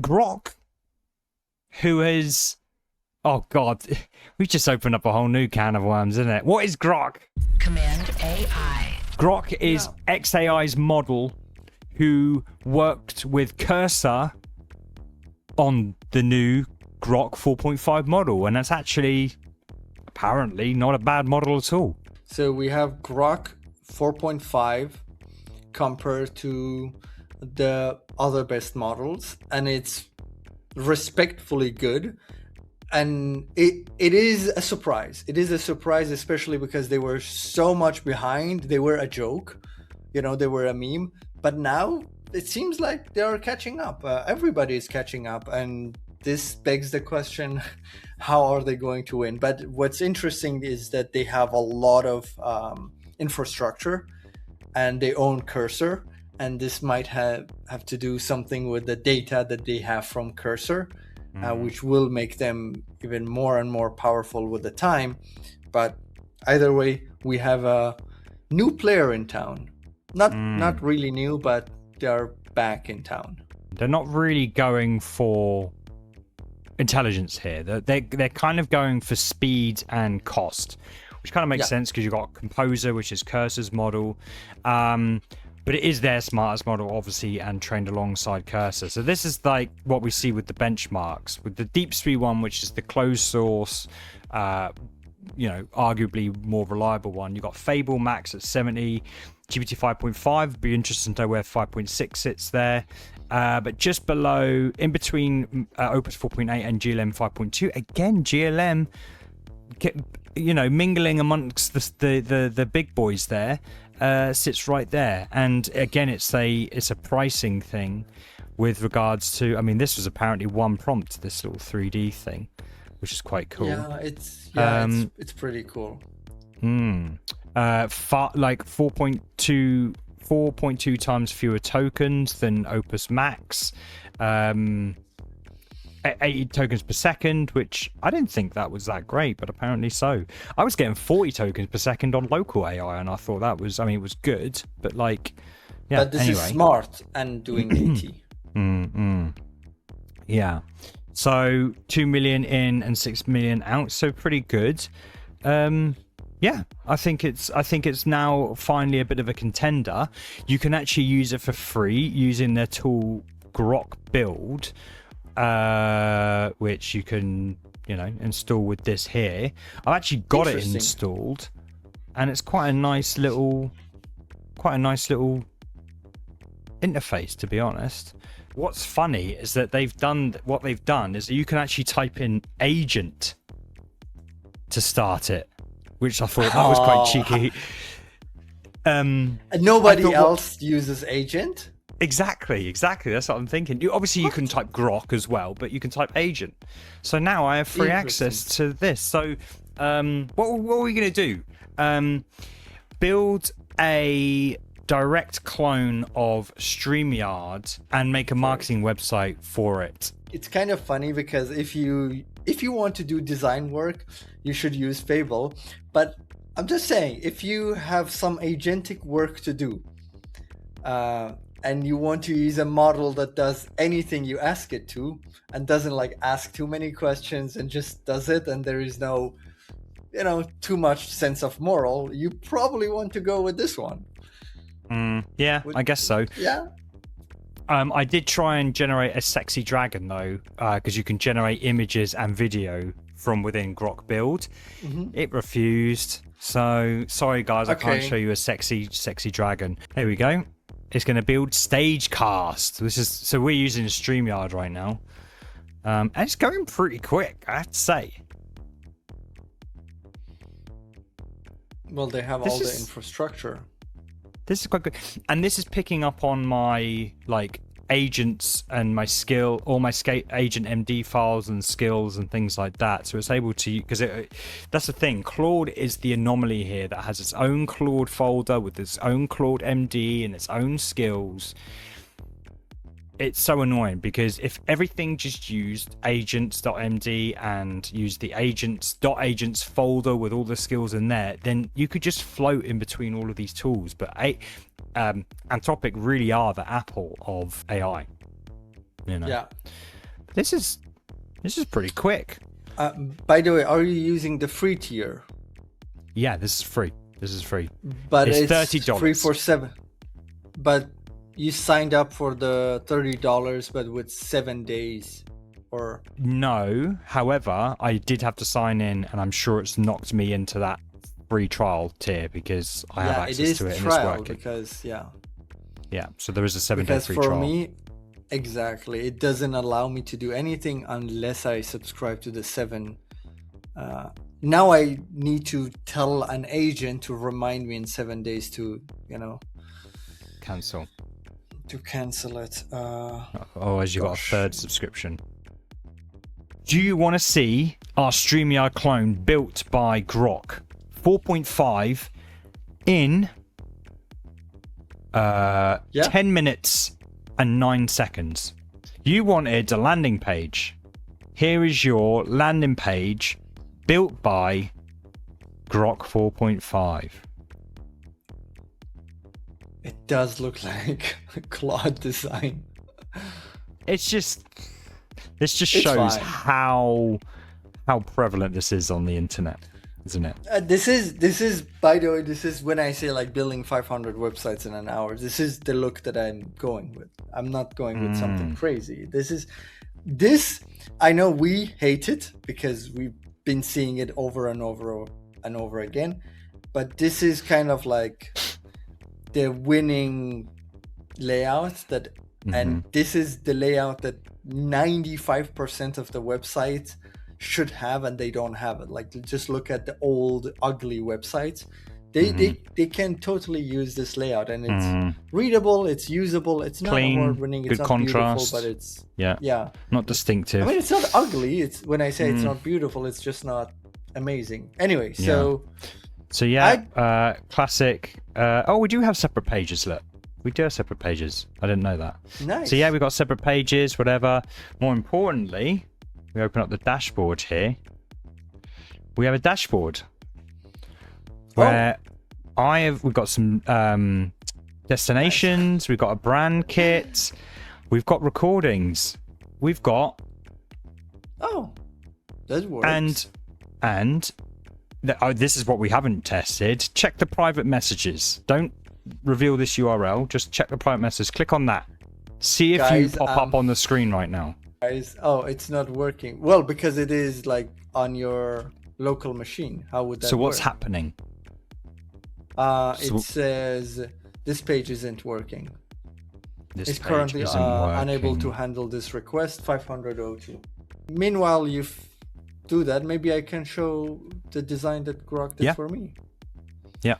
Grok, who is... Oh, God. We just opened up a whole new can of worms, isn't it? What is Grok? Command AI. Grok is xAI's model who worked with Cursor on the new Grok 4.5 model. And that's actually, apparently, not a bad model at all. So we have Grok 4.5 compared to the other best models, and it's respectfully good. And it is a surprise. It is a surprise, especially because they were so much behind. They were a joke, they were a meme. But now it seems like they are catching up. Everybody is catching up. And this begs the question, how are they going to win? But what's interesting is that they have a lot of infrastructure and they own Cursor. And this might have to do something with the data that they have from Cursor. Which will make them even more and more powerful with the time. But either way, we have a new player in town. Not really new, but they are back in town. They're not really going for intelligence here. They're kind of going for speed and cost, which kind of makes sense because you've got Composer, which is Cursor's model. But it is their smartest model, obviously, and trained alongside Cursor. So this is like what we see with the benchmarks. With the DeepSWE one, which is the closed source, arguably more reliable one. You've got Fable Max at 70, GPT 5.5. Be interesting to know where 5.6 sits there. But just below, in between Opus 4.8 and GLM 5.2, again, GLM, mingling amongst the big boys there. Sits right there, and again it's a pricing thing with regards to, this was apparently one prompt, this little 3D thing, which is quite cool. It's pretty cool. Like 4.2 times fewer tokens than Opus Max, 80 tokens per second, which I didn't think that was that great, but apparently so. I was getting 40 tokens per second on local AI, and I thought that was, it was good, but But this is smart and doing 80. Yeah. So 2 million in and 6 million out, so pretty good. I think it's now finally a bit of a contender. You can actually use it for free using their tool Grok Build. Which you can, install with this here. I've actually got it installed, and it's quite a nice little interface, to be honest. What's funny is that they've done is that you can actually type in agent to start it, which I thought that was quite cheeky. And nobody else uses agent. Exactly. That's what I'm thinking. You can type Grok as well, but you can type agent. So now I have free access to this. So what are we going to do? Build a direct clone of Streamyard and make a marketing website for it. It's kind of funny because if you want to do design work, you should use Fable. But I'm just saying, if you have some agentic work to do, and you want to use a model that does anything you ask it to and doesn't ask too many questions and just does it, and there is no, too much sense of moral, you probably want to go with this one. I guess so. Yeah. I did try and generate a sexy dragon though, because you can generate images and video from within Grok Build. It refused. So sorry guys, I can't show you a sexy dragon. There we go. It's going to build Stagecast. So we're using Streamyard right now. And it's going pretty quick, I have to say. Well, they have all the infrastructure. This is quite good. And this is picking up on my agents and my AGENT.md files and skills and things like that. So it's able to, because that's the thing. Claude is the anomaly here that has its own Claude folder with its own Claude MD and its own skills. It's so annoying because if everything just used AGENTS.md and used the agents folder with all the skills in there, then you could just float in between all of these tools. But Anthropic really are the Apple of AI. Yeah. This is pretty quick. By the way, are you using the free tier? Yeah, this is free. This is free. But it's $30 free for 7. But you signed up for the $30, but with 7 days, or no. However, I did have to sign in, and I'm sure it's knocked me into that free trial tier because I have access to it and it's working. Because yeah. So there is a 7-day free trial. For me, exactly, it doesn't allow me to do anything unless I subscribe to the 7. Now I need to tell an agent to remind me in 7 days to, cancel. To cancel it. As you got a third subscription. Do you want to see our Streamyard clone built by Grok 4.5 in 10 minutes and 9 seconds? You wanted a landing page. Here is your landing page built by Grok 4.5. It does look like a Claude design. This just shows how prevalent this is on the internet, isn't it? This is by the way, this is when I say like building 500 websites in an hour. This is the look that I'm going with. I'm not going with something crazy. This I know we hate it because we've been seeing it over and over and over again, but this is kind of like the winning layout that and this is the layout that 95% of the websites should have, and they don't have it. Like, just look at the old ugly websites. They can totally use this layout, and it's readable, it's usable, it's not clean, award-winning, it's good not contrast, beautiful, but it's not distinctive. I mean, it's not ugly. It's when I say it's not beautiful, it's just not amazing. Anyway, so classic. We do have separate pages. Look, we do have separate pages. I didn't know that. Nice. So we've got separate pages, whatever. More importantly, we open up the dashboard here. We have a dashboard where we've got some destinations. We've got a brand kit. We've got recordings. We've got that works. And this is what we haven't tested. Check the private messages. Don't reveal this URL. Just check the private messages. Click on that. See if you pop up on the screen right now. Guys, it's not working. Well, because it is like on your local machine. How would that work? So what's happening? It says this page isn't working. It's currently unable to handle this request. 502. Meanwhile, you do that. Maybe I can show the design that Grok did for me. Yeah.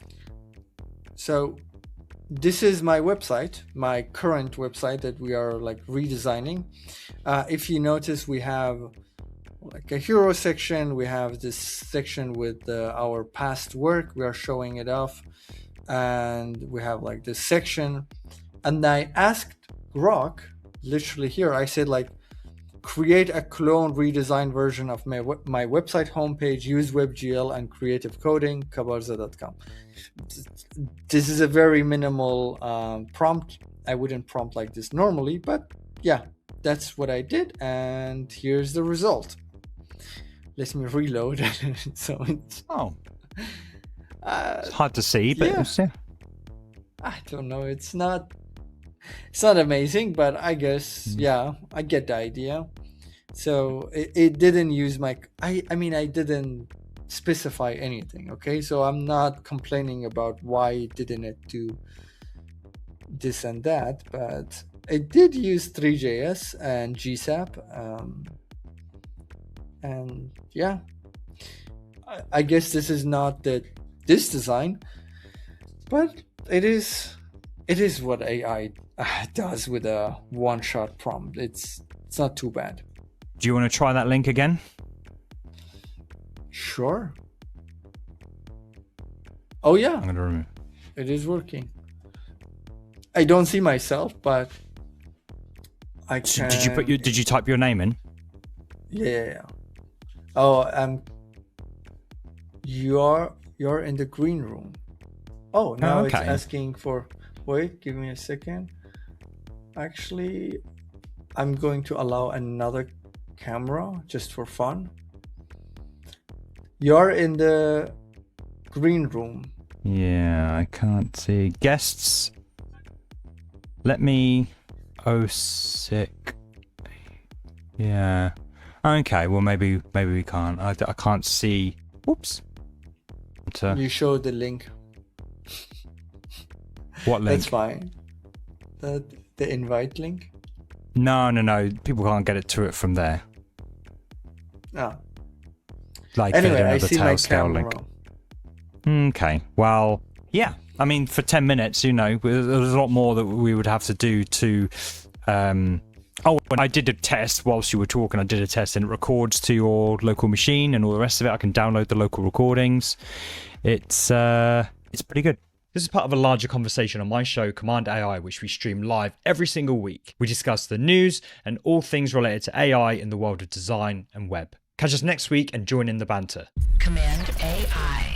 So this is my website, my current website that we are like redesigning. If you notice, we have like a hero section. We have this section with our past work. We are showing it off, and we have like this section. And I asked Grok, literally here, I said like, create a clone redesigned version of my website homepage, use WebGL and creative coding, kabarza.com. This is a very minimal prompt. I wouldn't prompt like this normally, but yeah, that's what I did. And here's the result. Let me reload. So it's it's hard to see, but I don't know. It's not amazing, but I guess I get the idea. So it didn't use my I didn't specify anything. Okay, so I'm not complaining about why didn't it do this and that, but it did use 3JS and GSAP, and I guess this is not this design, but it is what AI does with a one-shot prompt. It's not too bad. Do you want to try that link again? Sure. Oh yeah, I'm gonna remove. It is working. I don't see myself, but I can. Did you type your name in? Yeah. Oh, you're in the green room. Oh, now it's asking for. Wait, give me a second. Actually, I'm going to allow another camera just for fun. You're in the green room. Yeah, I can't see. Guests. Let me... Oh, sick. Yeah. Okay, well, maybe we can't. I can't see... Oops. You show the link. What link? That's fine. The invite link? No. People can't get it to it from there. Oh. Like, Anyway, they don't I have the see my Tailscale camera. link. Okay, well, yeah. I mean, for 10 minutes, you know, there's a lot more that we would have to do to... Oh, and I did a test whilst you were talking. I did a test and it records to your local machine and all the rest of it. I can download the local recordings. It's pretty good. This is part of a larger conversation on my show, Cmd.AI, which we stream live every single week. We discuss the news and all things related to AI in the world of design and web. Catch us next week and join in the banter. Cmd.AI.